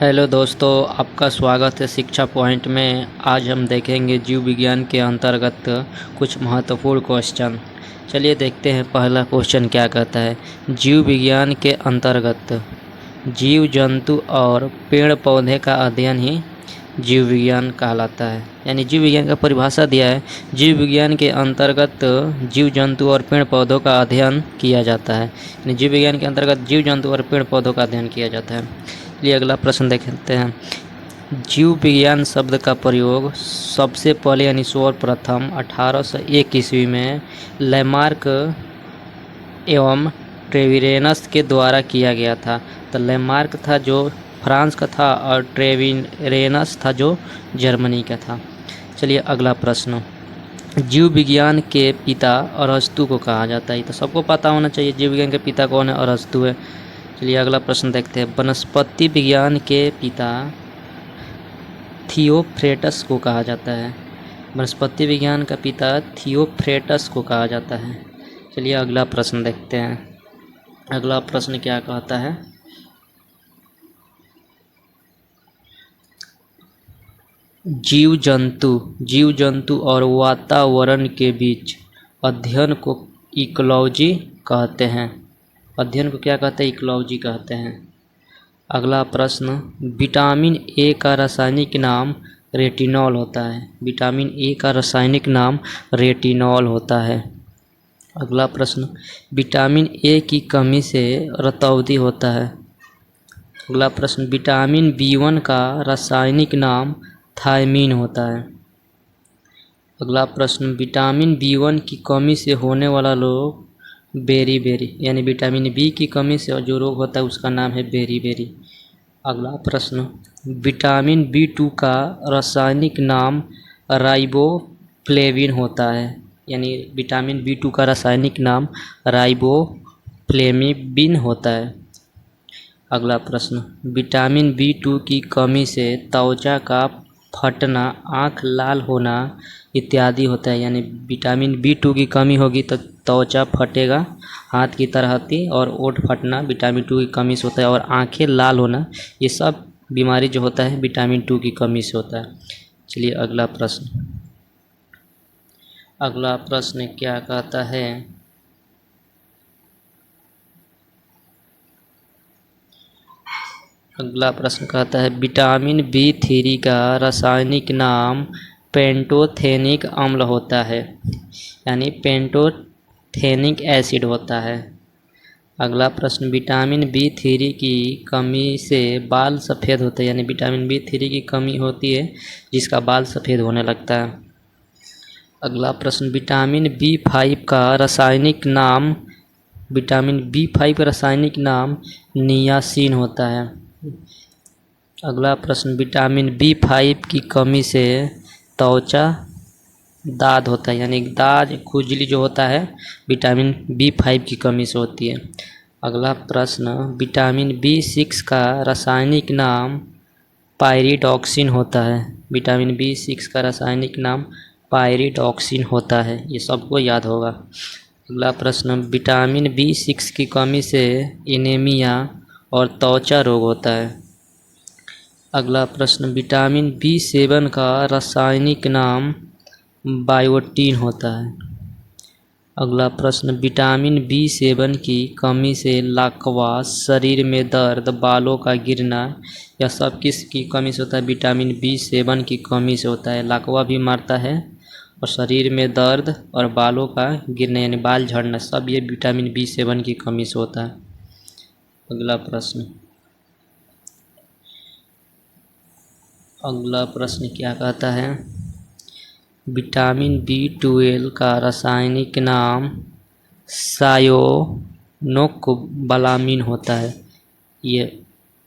Hello दोस्तों, आपका स्वागत है शिक्षा पॉइंट में। आज हम देखेंगे जीव विज्ञान के अंतर्गत कुछ महत्वपूर्ण क्वेश्चन। चलिए देखते हैं पहला क्वेश्चन क्या कहता है। जीव विज्ञान के अंतर्गत जीव जंतु और पेड़ पौधे का अध्ययन ही जीव विज्ञान कहलाता है। यानी जीव विज्ञान का परिभाषा दिया है, जीव विज्ञान के अंतर्गत जीव जंतु और पेड़ पौधों का अध्ययन किया जाता है। यानी जीव विज्ञान के अंतर्गत जीव जंतु और पेड़ पौधों का अध्ययन किया जाता है। चलिए अगला प्रश्न देखते हैं। जीव विज्ञान शब्द का प्रयोग सबसे पहले यानी सर्वप्रथम 1801 ईस्वी में लैमार्क एवं ट्रेविरेनस के द्वारा किया गया था। तो लैमार्क था जो फ्रांस का था और ट्रेविरेनस था जो जर्मनी का था। चलिए अगला प्रश्न। जीव विज्ञान के पिता अरस्तु को कहा जाता है। तो सबको पता होना चाहिए जीव विज्ञान के पिता कौन है, अरस्तु है। चलिए अगला प्रश्न देखते हैं। वनस्पति विज्ञान के पिता थियोफ्रेटस को कहा जाता है। वनस्पति विज्ञान का पिता थियोफ्रेटस को कहा जाता है। चलिए अगला प्रश्न देखते हैं। अगला प्रश्न क्या कहता है। जीव जंतु और वातावरण के बीच अध्ययन को इकोलॉजी कहते हैं। अध्ययन को क्या कहते हैं, इकोलॉजी कहते हैं। अगला प्रश्न। विटामिन ए का रासायनिक नाम रेटिनॉल होता है। विटामिन ए का रासायनिक नाम रेटिनॉल होता है। अगला प्रश्न। विटामिन ए की कमी से रतौंधी होता है। अगला प्रश्न। विटामिन B1 का रासायनिक नाम थायमीन होता है। अगला प्रश्न। विटामिन B1 की कमी से होने वाला रोग बेरी यानी विटामिन बी की कमी से जो रोग होता है उसका नाम है बेरी। अगला प्रश्न। विटामिन B2 का रासायनिक नाम राइबोफ्लेविन होता है। यानी विटामिन B2 का रासायनिक नाम राइबोफ्लेविन होता है। अगला प्रश्न। विटामिन B2 की कमी से त्वचा का फटना, आँख लाल होना इत्यादि होता है। यानी विटामिन B2 की कमी होगी तो त्वचा फटेगा हाथ की तरह थी, और ओठ फटना विटामिन 2 की कमी से होता है, और आँखें लाल होना ये सब बीमारी जो होता है विटामिन 2 की कमी से होता है। चलिए अगला प्रश्न। अगला प्रश्न क्या कहता है। अगला प्रश्न कहता है विटामिन B3 का रासायनिक नाम पेंटोथेनिक अम्ल होता है। यानी पेंटोथेनिक एसिड होता है। अगला प्रश्न। विटामिन B3 की कमी से बाल सफ़ेद होते हैं। यानी विटामिन B3 की कमी होती है जिसका बाल सफ़ेद होने लगता है। अगला प्रश्न। विटामिन B5 का रासायनिक नाम नियासिन होता है। अगला प्रश्न। विटामिन B5 की कमी से त्वचा दाद होता है। यानी दाद खुजली जो होता है विटामिन B5 की कमी से होती है। अगला प्रश्न। विटामिन B6 का रासायनिक नाम पायरिडॉक्सिन होता है। विटामिन B6 का रासायनिक नाम पायरिडॉक्सिन होता है, ये सबको याद होगा। अगला प्रश्न। विटामिन B6 की कमी से एनीमिया और त्वचा रोग होता है। अगला प्रश्न। विटामिन B7 का रासायनिक नाम बायोटीन होता है। अगला प्रश्न। विटामिन B7 की कमी से लकवा, शरीर में दर्द, बालों का गिरना, यह सब किसकी कमी से होता है, विटामिन B7 की कमी से होता है। लकवा भी मारता है और शरीर में दर्द और बालों का गिरना यानी बाल झड़ना, सब ये विटामिन B7 की कमी से होता है। अगला प्रश्न। अगला प्रश्न क्या कहता है। विटामिन B12 का रासायनिक नाम सायोनोकोबालामिन होता है। ये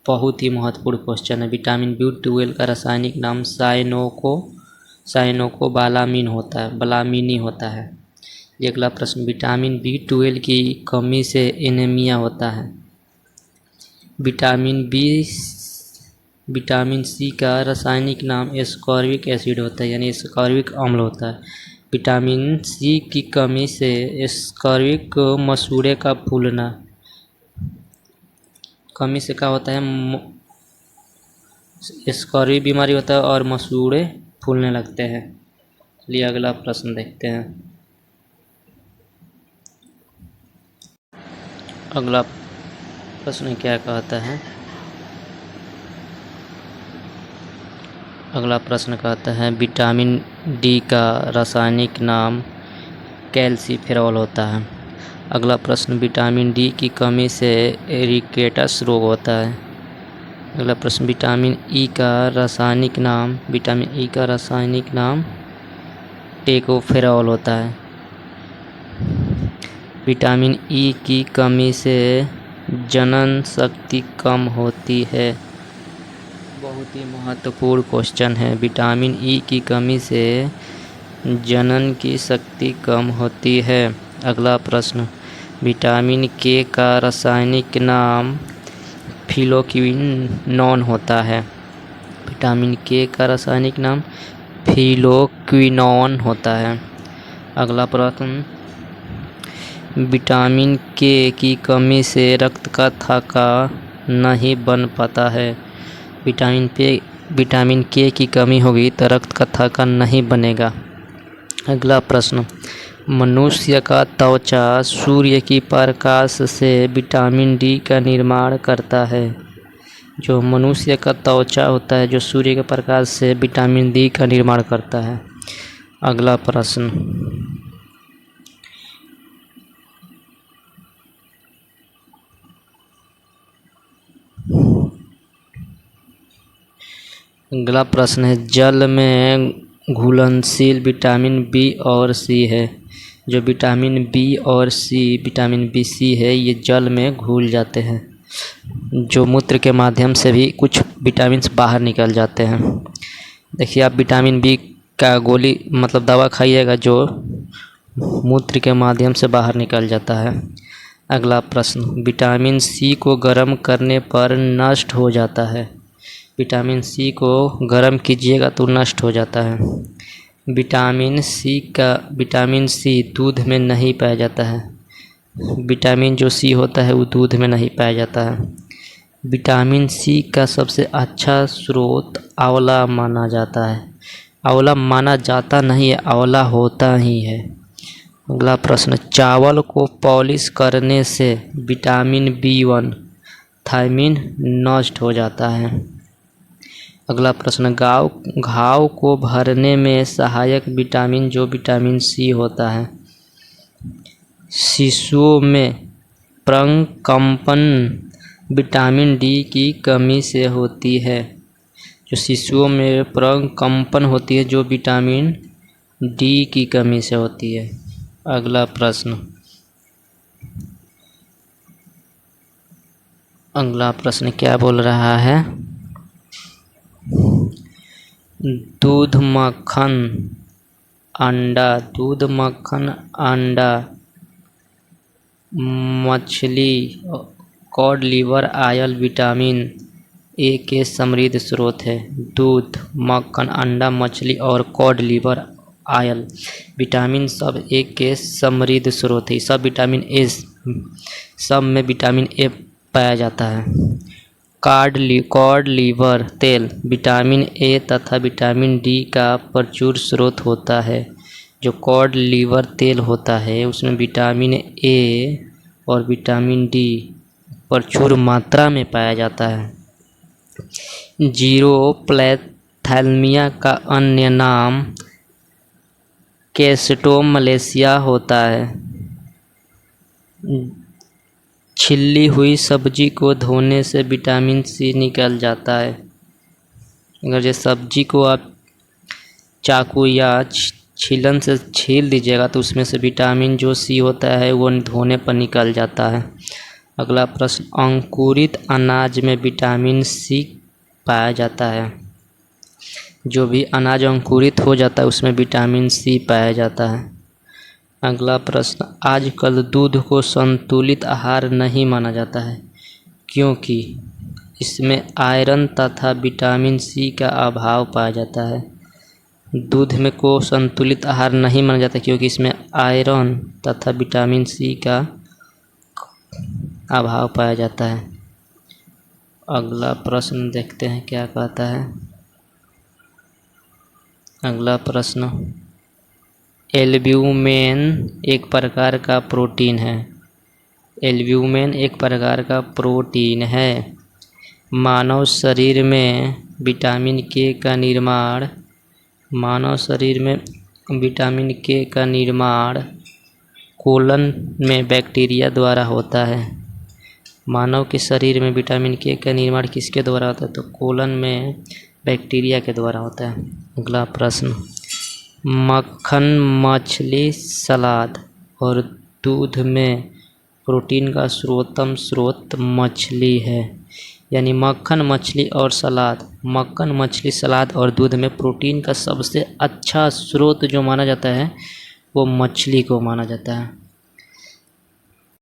बहुत ही महत्वपूर्ण क्वेश्चन है। विटामिन B12 का रासायनिक नाम सायोनोकोबालामिन होता है, बलामिनी होता है। अगला प्रश्न। विटामिन B12 की कमी से एनीमिया होता है। विटामिन C का रासायनिक नाम एस्कॉर्बिक एसिड होता है, यानी एस्कॉर्बिक अम्ल होता है। विटामिन C की कमी से एस्कॉर्बिक मसूड़े का फूलना, कमी से क्या होता है, स्कर्वी बीमारी होता है और मसूड़े फूलने लगते हैं। चलिए अगला प्रश्न देखते हैं। अगला प्रश्न क्या कहता है? अगला प्रश्न कहता है विटामिन डी का रासायनिक नाम कैल्सीफेरॉल होता है। अगला प्रश्न विटामिन डी की कमी से रिकेटस रोग होता है। अगला प्रश्न विटामिन ई का रासायनिक नाम टेकोफेरॉल होता है। विटामिन ई की कमी से जनन शक्ति कम होती है। बहुत ही महत्वपूर्ण क्वेश्चन है। विटामिन ई की कमी से जनन की शक्ति कम होती है। अगला प्रश्न विटामिन के का रासायनिक नाम फिलोक्विनोन होता है। विटामिन के का रासायनिक नाम फिलोक्विनोन होता है। अगला प्रश्न विटामिन के की कमी से रक्त का थक्का नहीं बन पाता है। विटामिन के की कमी होगी तो रक्त का थक्का नहीं बनेगा। अगला प्रश्न मनुष्य का त्वचा सूर्य की प्रकाश से विटामिन डी का निर्माण करता है। जो मनुष्य का त्वचा होता है जो सूर्य के प्रकाश से विटामिन डी का निर्माण करता है। अगला प्रश्न है जल में घुलनशील विटामिन बी और सी है। जो विटामिन बी सी है ये जल में घुल जाते हैं। जो मूत्र के माध्यम से भी कुछ विटामिन्स बाहर निकल जाते हैं। देखिए आप विटामिन बी का गोली मतलब दवा खाइएगा जो मूत्र के माध्यम से बाहर निकल जाता है। अगला प्रश्न विटामिन सी को गर्म करने पर नष्ट हो जाता है। विटामिन सी को गर्म कीजिएगा तो नष्ट हो जाता है। विटामिन सी दूध में नहीं पाया जाता है। विटामिन जो सी होता है वो दूध में नहीं पाया जाता है। विटामिन सी का सबसे अच्छा स्रोत आंवला माना जाता है। आंवला माना जाता नहीं है, आंवला होता ही है। अगला प्रश्न चावल को पॉलिश करने से विटामिन B1 थायमिन नष्ट हो जाता है। अगला प्रश्न घाव को भरने में सहायक विटामिन जो विटामिन सी होता है। शिशुओं में प्रकंपन विटामिन डी की कमी से होती है। जो शिशुओं में प्रकंपन होती है जो विटामिन डी की कमी से होती है। अगला प्रश्न क्या बोल रहा है? दूध मक्खन अंडा मछली cod liver oil vitamin A के समृद्ध स्रोत है। दूध मक्खन अंडा मछली और कॉड लिवर आयल विटामिन सब ए के समृद्ध स्रोत है। सब में विटामिन ए पाया जाता है। कॉड लीवर तेल विटामिन ए तथा विटामिन डी का प्रचुर स्रोत होता है। जो कॉड लीवर तेल होता है उसमें विटामिन ए और विटामिन डी प्रचुर मात्रा में पाया जाता है। जीरोप्लैथेलमिया का अन्य नाम कैस्टोमलेशिया होता है। छिली हुई सब्जी को धोने से विटामिन सी निकल जाता है। अगर ये सब्जी को आप चाकू या छीलन से छील दीजिएगा तो उसमें से विटामिन जो सी होता है वो धोने पर निकल जाता है। अगला प्रश्न अंकुरित अनाज में विटामिन सी पाया जाता है। जो भी अनाज अंकुरित हो जाता है उसमें विटामिन सी पाया जाता है। अगला प्रश्न आजकल दूध को संतुलित आहार नहीं माना जाता है क्योंकि इसमें आयरन तथा विटामिन सी का अभाव पाया जाता है। दूध में को संतुलित आहार नहीं माना जाता क्योंकि इसमें आयरन तथा विटामिन सी का अभाव पाया जाता है। अगला प्रश्न देखते हैं क्या कहता है। अगला प्रश्न, एल्ब्यूमेन एक प्रकार का प्रोटीन है। एल्ब्यूमेन एक प्रकार का प्रोटीन है। मानव शरीर में विटामिन के का निर्माण कोलन में बैक्टीरिया द्वारा होता है। मानव के शरीर में विटामिन के का निर्माण किसके द्वारा होता है? तो कोलन में बैक्टीरिया के द्वारा होता है। अगला प्रश्न, मक्खन, मछली, सलाद और दूध में प्रोटीन का सर्वोत्तम स्रोत मछली है। यानी मक्खन, मछली सलाद और दूध में प्रोटीन का सबसे अच्छा स्रोत जो माना जाता है वो मछली को माना जाता है।